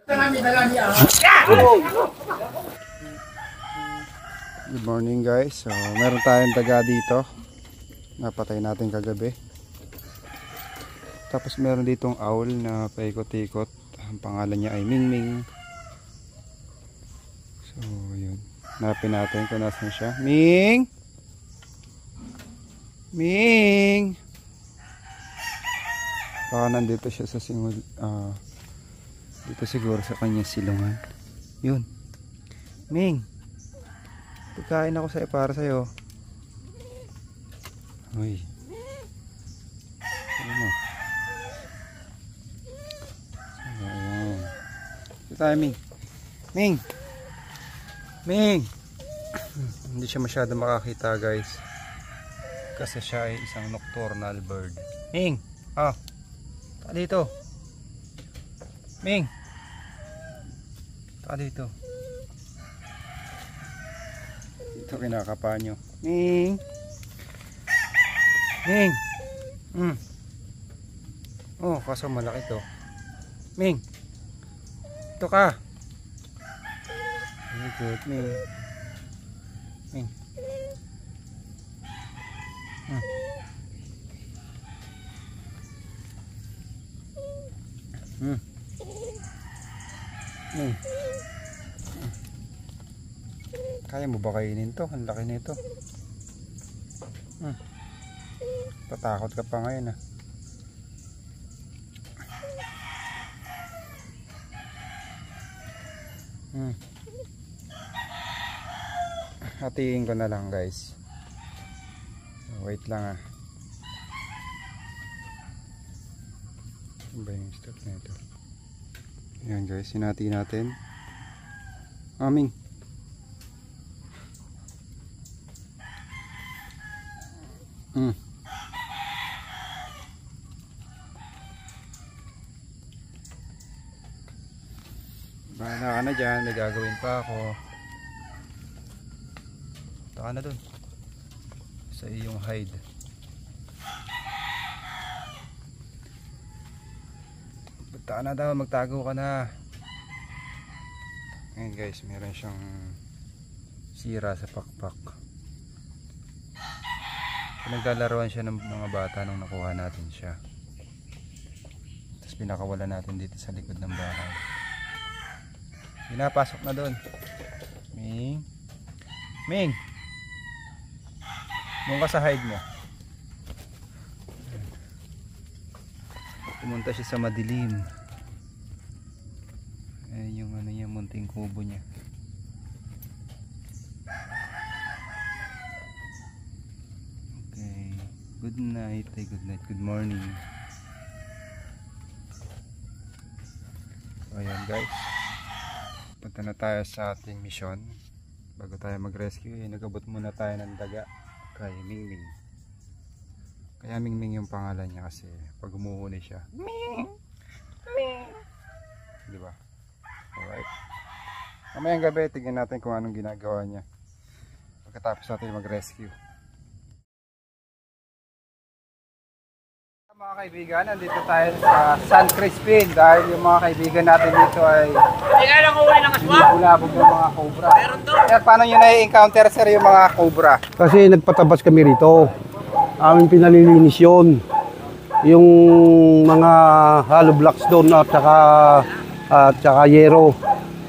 Good morning guys. So meron tayong daga dito. Napatay natin kagabi. Tapos meron ditong owl na paikot-ikot. Ang pangalan niya ay Mingming. So yun. Hanapin natin kung nasan siya. Ming! Ming! Baka nandito siya sa simul... dito siguro sa kanyang silungan. Yun. Ming! Pagkain ako para sa'yo. Uy. Ano mo? Ayan. Ito tayo, Ming. Ming! Ming! Hindi siya masyado makakita guys. Kasi siya ay isang nocturnal bird. Ming! Ah! Taka dito. Ming! Taka dito. Ito kinakapa nyo. Ming! Ming! Oh, kaso malaki to. Ming! Ito ka! Very good, Ming. Ming. Ming. Kaya mo ba kainin to? Ang laki nito. Tatakot ka pa ngayon Hatiin ko na lang guys. Wait lang Ano ba yung step na ito? Ayan guys, sinati natin. Aming. Bahala ka na dyan, may gagawin pa ako. Taka na dun sa iyong hide. Taka na daw, magtago ka na. Ngayon guys, meron siyang sira sa pakpak. Nagdalaruan siya ng mga bata nung nakuha natin siya. Tapos pinakawala natin dito sa likod ng bahay. Pinapasok na doon. Ming. Ming. Doon ka sa hide mo. Pumunta siya sa madilim. Ayan yung ano niya, munting kubo niya. Okay. Good night. Good night. Good morning. So ayan guys. Punta na tayo sa ating mission. Bago tayo mag-rescue, nagabot muna tayo ng daga kay Mingming. Kaya Mingming yung pangalan niya kasi pag umuhuli siya, Ming! Ming! Diba? Alright. Mamayang gabi, tignan natin kung anong ginagawa niya pagkatapos natin mag-rescue. Mga kaibigan, nandito tayo sa San Crispin dahil yung mga kaibigan natin dito ay bulabog ng mga cobra. Sir, paano nyo na-encounter sir yung mga cobra? Kasi nagpatabas kami rito. Aming pinalilinis yun. Yung mga hollow blocks doon at saka yero.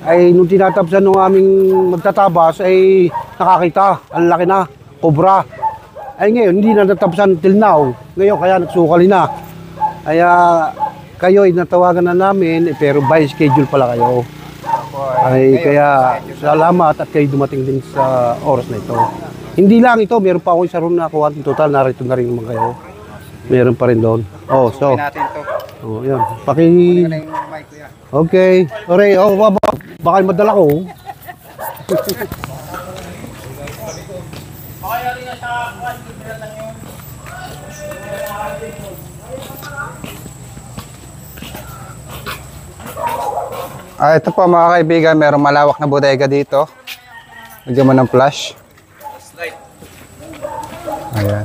Ay nung tinatabsan ng aming magtatabas ay nakakita. Ang laki na, cobra. Ay ngayon, hindi na natabsan till now. Ngayon, kaya nagsukali na. Kaya kayo ay natawagan na namin, pero by schedule pala kayo. Ay ngayon, kaya salamat at kayo dumating din sa oras na ito. Hindi lang ito, meron pa ako isa ron na kuha. In total, narito na rin naman kayo. Meron pa rin doon. Oh, so. Oh, yan. Okay. Alright, oh, baka madala ko. Ito po mga kaibigan, mayroong malawak na bodega dito. Lagyan mo ng flash. Ayan.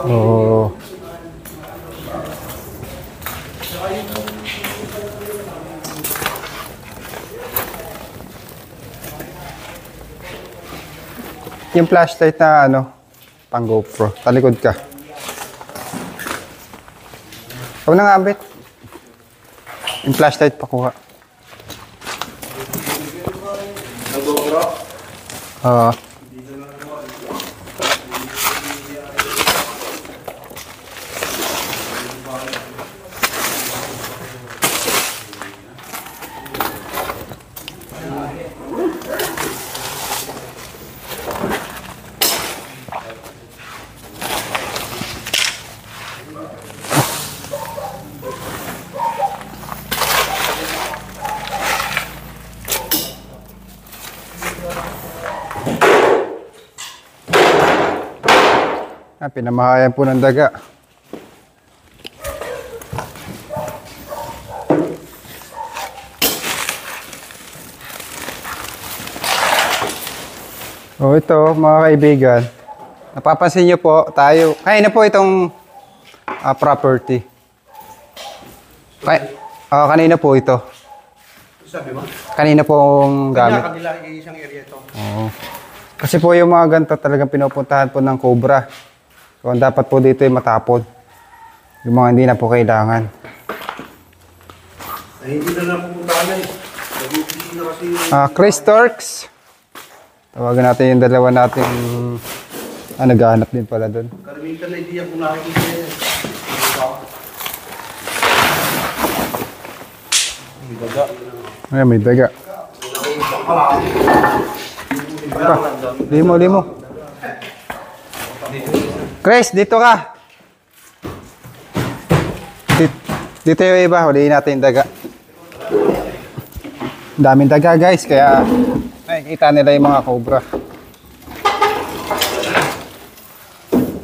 Oh. Yung flashlight na ano, pang GoPro. Talikod ka. Huwag na nga, Bet. Yung flashlight pakuha. GoPro? Oo. Pinamahayan po ng daga. Oh, ito mga kaibigan. Napapansin niyo po tayo. Kanina po itong property. Kanina po ito. Sabi mo? Kanina pong gamit. Kanila isang area ito. Oo. Kasi po yung mga ganito talagang pinupuntahan po ng cobra. So, ang dapat po dito ay matapon. Yung mga hindi na po kailangan. Ay, hindi na lang pupuntahan na eh. Nag-uupisi na kasi yung... Chris Turks. Tawagan natin yung dalawa natin. Naghahanap din pala doon. Karamitan na idea kung nakikita yan. May daga. Ayan, may daga. Limo. Chris, dito ka. Dito yung iba, huliin natin yung daga. Daming daga guys, kaya nakikita nila yung mga cobra.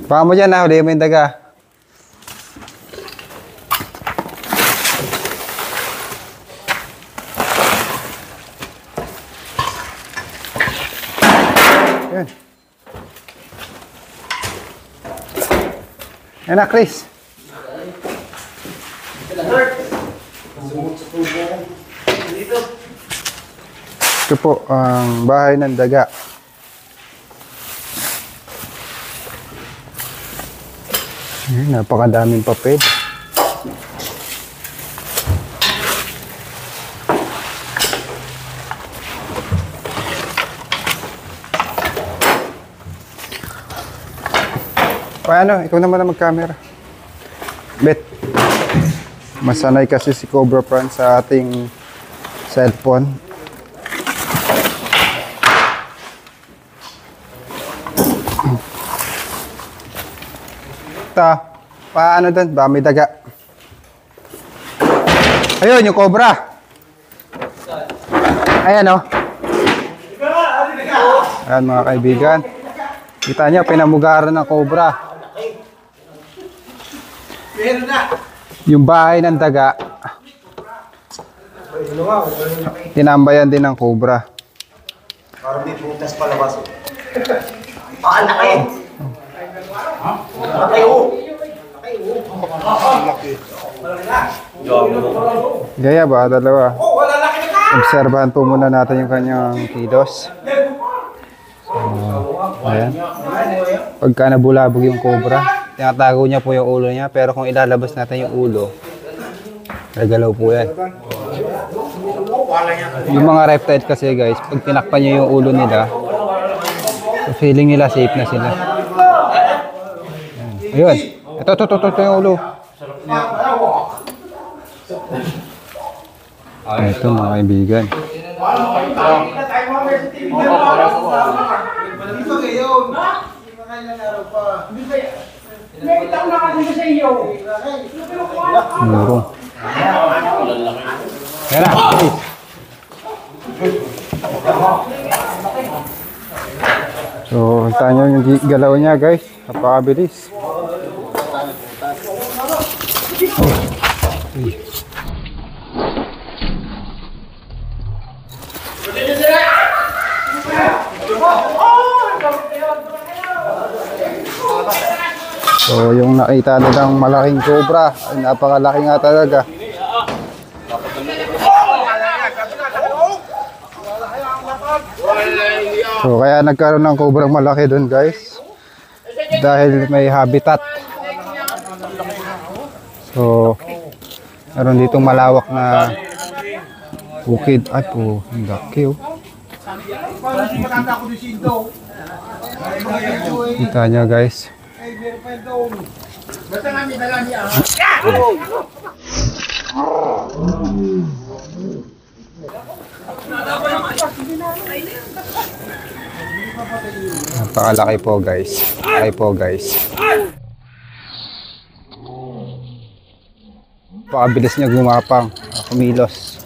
Baka mo dyan, huliin mo yung daga. Yan. Yan na, Chris. Ito po ang bahay ng daga. Napakadaming papel. Paano? Ikaw naman na mag-camera. Bet. Masanay kasi si Cobra Fran sa ating cellphone. Ito. Paano doon? Ba may daga. Ayun, yung Cobra. Ayan o. Ayan mga kaibigan. Kita niyo, pinamugaran ng Cobra. Yung bahay ng daga, tinambayan din ng Cobra. Parang may putas palabas. Laki! Gaya ba? Dalawa. Obserbahan po muna natin yung kanyang kilos. Ayan. Pagka nabulabog yung Cobra, tinatago niya po yung ulo niya. Pero kung ilalabas natin yung ulo, nagalaw po yan. Yung mga reptile kasi guys, pag tinakpan niyo yung ulo nila, feeling nila safe na sila. Ayun. Ito yung ulo. Ito mga kaibigan. Murong. Yan na, please. So, kita nyo yung galaw niya guys. Napakabilis. So yung nakita nilang malaking cobra, ay napakalaki nga talaga. So kaya nagkaroon ng cobrang malaki doon guys. Dahil may habitat. So meron ditong malawak na bukid. Ay po, ang laki oh. Kita nyo guys. Napakalaki po guys. Laki po guys. Pakabilis niya gumapang, kumilos.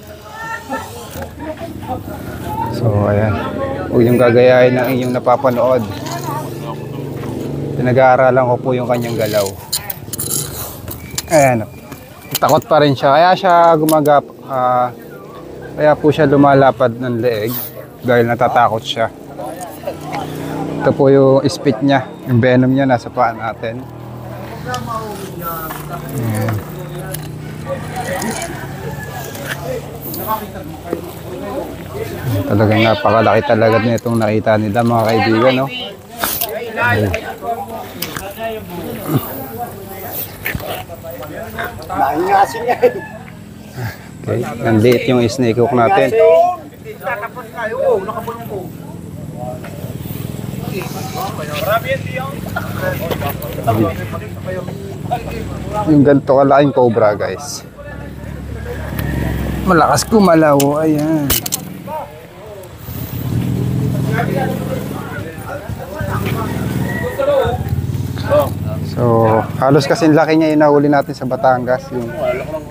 So ayan, huwag yung gagayahin ng inyong napapanood. Pinag-aaralan ko po yung kanyang galaw. Ayan, takot pa rin siya. Kaya siya kaya po siya lumalapad ng leeg dahil natatakot siya. Ito po yung spit niya, yung venom niya nasa paa natin. Ayan. Talagang napakalaki talaga nitong nakita nila mga kaibigan, no? Ayan. Okay, nandiit yung snake hook natin. Yung ganito kalaking cobra guys. Malakas kumalaw, ayan. So, halos kasing laki niya yung nahuli natin sa Batangas. Yung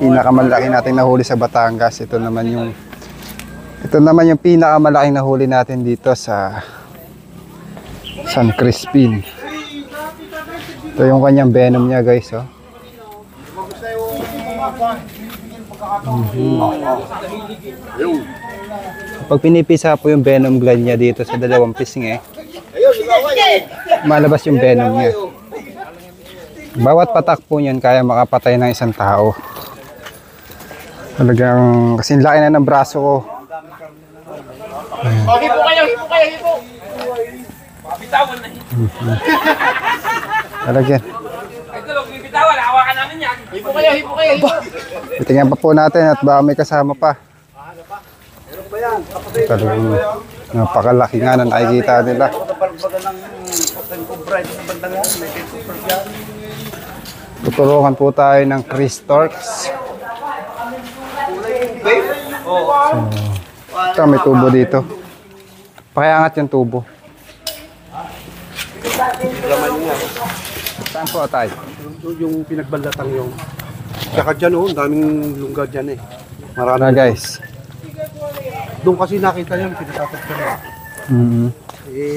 pinakamalaki natin nahuli sa Batangas. Ito naman yung pinakamalaking nahuli natin dito sa San Crispin. Ito yung kanyang venom niya guys, oh. Pag pinipisa po yung venom gland niya dito sa dalawang pisngi, malabas yung venom niya. Bawat patak po niyan kaya makapatay ng isang tao. Talagang kasing laki na ng braso ko. Hipo kayo, hipo kayo, hipo. Bitawan na hipo. Talagang. Ito lang, bitawan, hawakan namin yan. Hipo kayo, hipo kayo, hipo. Titingnan pa po natin at baka may kasama pa. Talagang napakalaki nga na nakikita nila. Tuturukan po tayo ng Chris Torx. So, may tubo dito. Pakiangat yung tubo. Saan po tayo? Yung pinagbaldatang yung. Tsaka dyan oh, daming lungga dyan eh. Marami na guys. Doon kasi nakita yung pinatapat ka na.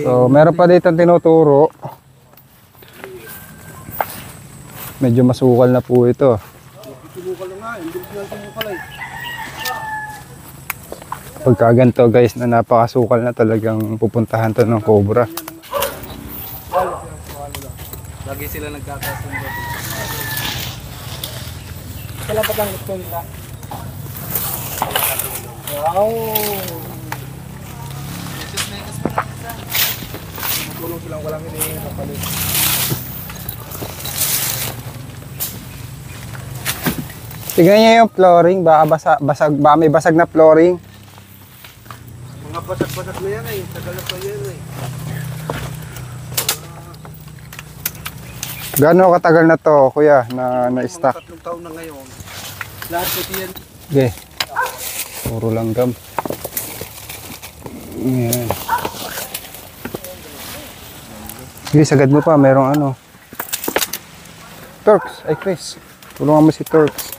So, meron pa dito tinuturo. Medyo masukal na po ito. Tinukal na nga, hindi ko tinukal eh. Pagka ganito guys na napakasukal na talagang pupuntahan to ng cobra. Lagi sila nagkakasundo. Kailan pa lang gusto nila? Wow! Tulong silang walang hinihingi sa palit. Tignan niyo yung flooring, baka may basag na flooring. Mga basag-basag na yan eh, tagal na pa yan eh. Gaano katagal na to, kuya, na-stack? 3 taon na ngayon. Lahat ko yan. Okay. Puro langgam. Ayan. Sige, sagad mo pa, merong ano. Torx, ay Chris. Tulungan mo si Torx.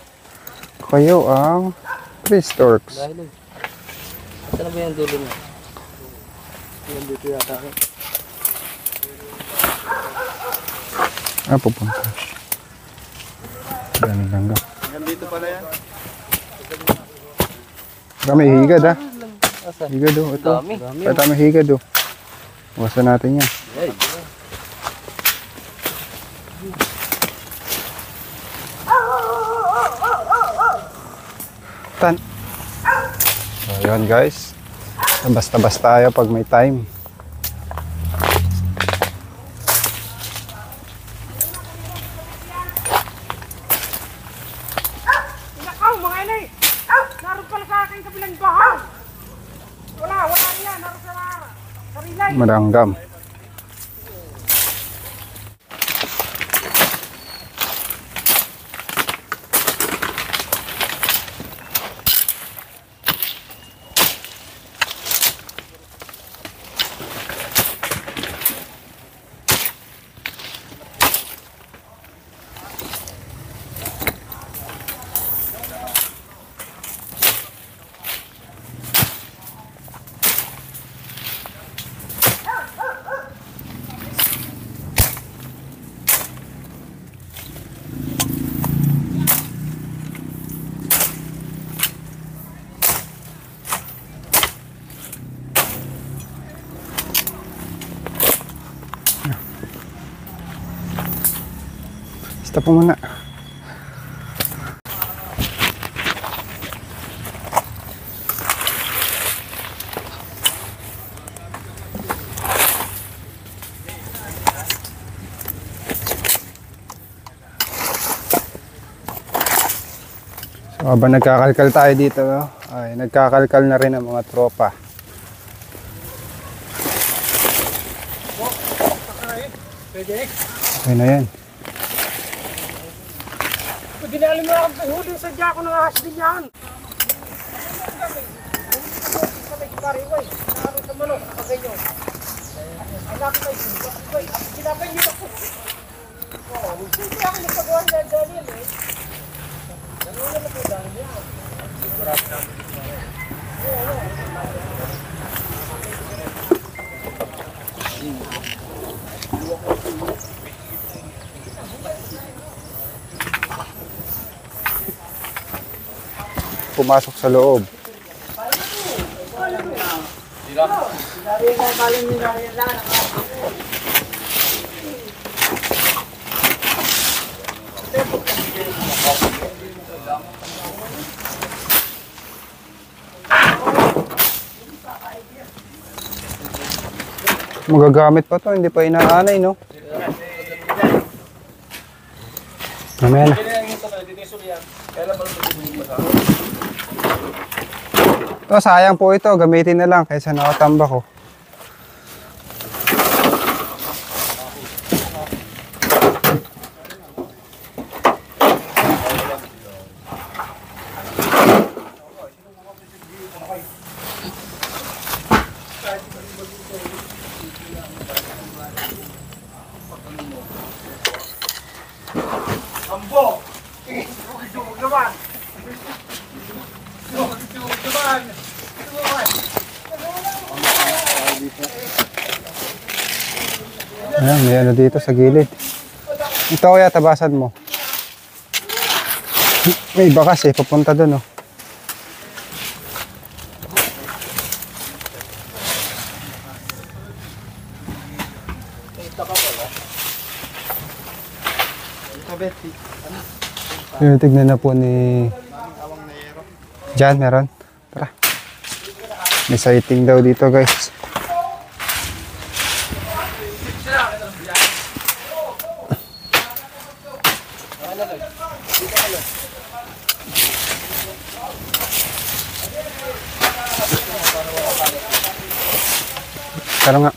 Kayo ang Chris Torx. Saan na ba yung dulo mo? Yan dito yata ako. Pupunta. Daming langgam. Dito pala yan. May higad ha. Higad o. Ito. Ito may higad o. Bukasan natin yan. Tan. So yun guys, tabas-tabas tayo pag may time. Inakaw mga inay! Naroon pala sa aking kabilang bahaw! Wala niya, naroon sa rilay! Maranggam. Stop po muna. So, habang nagkakalkal tayo dito, ay nagkakalkal na rin ang mga tropa. Okay na yan. Pag ginali mo akong pahuli, sadya ko ng ahas din yan! Pariway, naroon sa manok, pagay nyo. Anak ko kayo, kinapay nyo ako. Hindi ako nagpagawa niya Daniel eh. Ganun na po Daniel. Pumasok sa loob. Magagamit pa to, hindi pa inaanay, no? Mamaya na. To, sayang po ito, gamitin na lang kaysa nakatamba ko. Ambo! Dugog naman! Ayan, may ano dito sa gilid. Ito kaya tabasan mo. May bakas eh, papunta dun oh. Yung tignan na po ni Jan, meron. Tara. May sighting daw dito guys. Tara nga.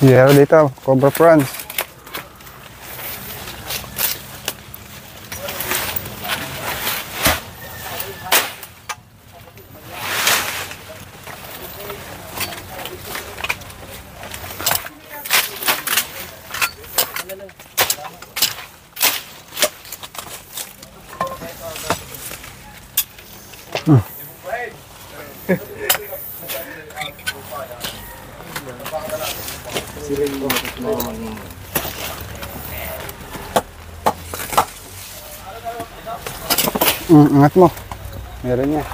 Yeah, dito, Cobra Prawns. Angat mo. Meron niya.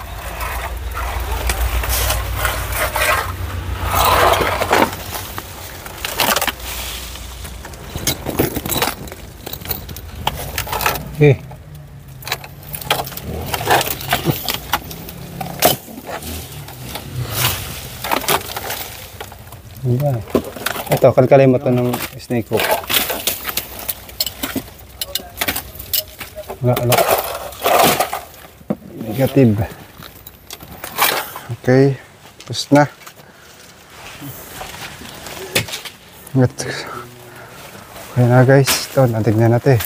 Okay. Diba? Ito, kalkalay mo to ng snake hook. Wala. Negative. Okay. Tapos na. Okay na guys. Ito, natignan natin.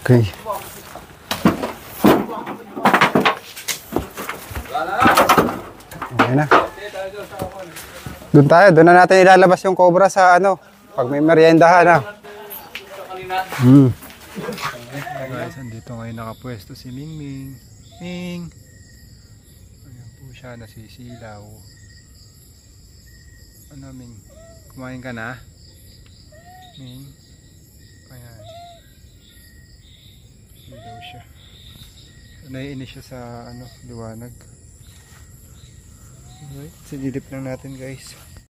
Okay. Okay na. Doon na natin ilalabas yung cobra sa ano, pag may meriendahan na. Guys, andito ngayon nakapwesto si Mingming. Ming! Ayan po siya, nasisilaw. Ano Ming? Kumain ka na? Ming? Ayan. Silaw siya. Naiinis siya sa ano, liwanag. Alright, sililip lang natin guys.